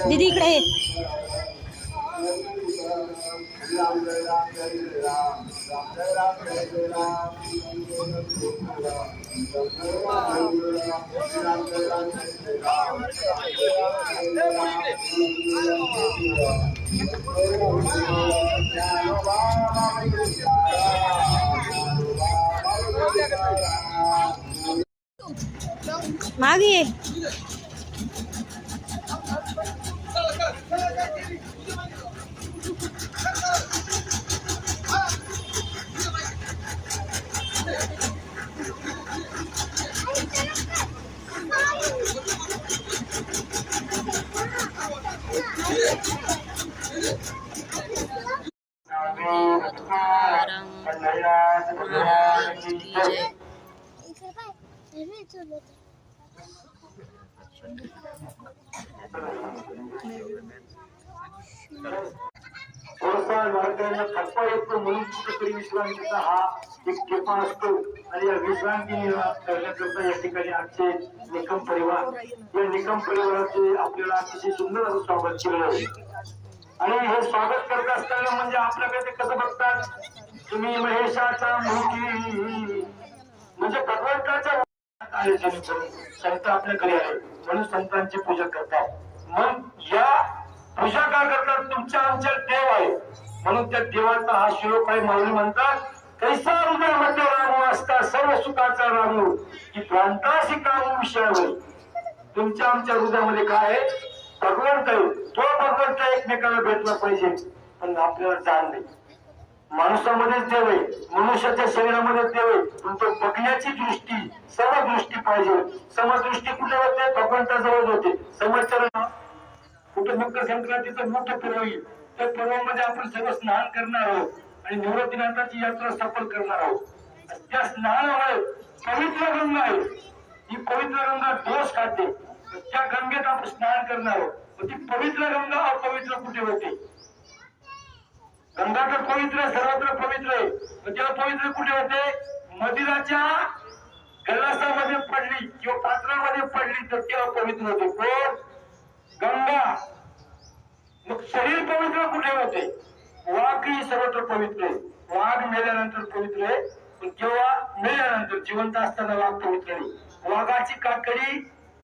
दीदी इकडे मागे ये. म्हणून कुठेतरी विश्रांतीचा हा एक ठेपा असतो आणि या विश्रांती करण्याकरता या ठिकाणी आजचे निकम परिवार या निकम परिवाराचे आपल्याला अतिशय सुंदर असं स्वागत केलं आणि हे स्वागत करत असताना म्हणजे आपल्याकडे ते कसं बघतात तुम्ही महेशाचा मोठी म्हणजे भगवंताच्या आहे संत आपल्याकडे आहे म्हणून संतांची पूजा करतात. मग या पूजा का करतात तुमच्या आमच्या देव आहे म्हणून त्या देवाचा हा श्लोक आहे माऊली म्हणतात कैसा हृदयामध्ये रामू असता सर्व सुखाचा रामू की भ्रांतासी कामू विषयावर. तुमच्या आमच्या हृदयामध्ये काय आहे भगवंत आहे तो भगवंत एकमेकाला भेटला पाहिजे पण आपल्याला जाण नाही. माणसामध्येच देव आहे मनुष्याच्या शरीरामध्ये देव आहे पण तो बघण्याची दृष्टी समदृष्टी पाहिजे. समदृष्टी कुठे होते भगवंताजवळ होते. समचरण कुठे मकर संक्रांतीचं मोठं पर्व येईल त्या पर्वामध्ये आपण सर्व स्नान करणार आहोत आणि निवृत्तीनाथाची यात्रा सफल करणार आहोत. त्या स्नानामुळे पवित्र गंगा आहे ही पवित्र गंगा दोष खाते त्या गंगेत आपण स्नान करणार आहोत. ती पवित्र गंगा अपवित्र कुठे होते. गंगा तर पवित्र सर्वत्र पवित्र आहे तेव्हा पवित्र कुठे होते मदिराच्या गलासामध्ये पडली किंवा पात्रामध्ये पडली तर तेव्हा पवित्र होते. कोण गंगा. मग शरीर पवित्र कुठे होते वाघही सर्वत्र पवित्र आहे. वाघ मेल्यानंतर पवित्र आहे पण केव्हा मेल्यानंतर जिवंत असताना वाघ पवित्र नाही. वाघाची काकडी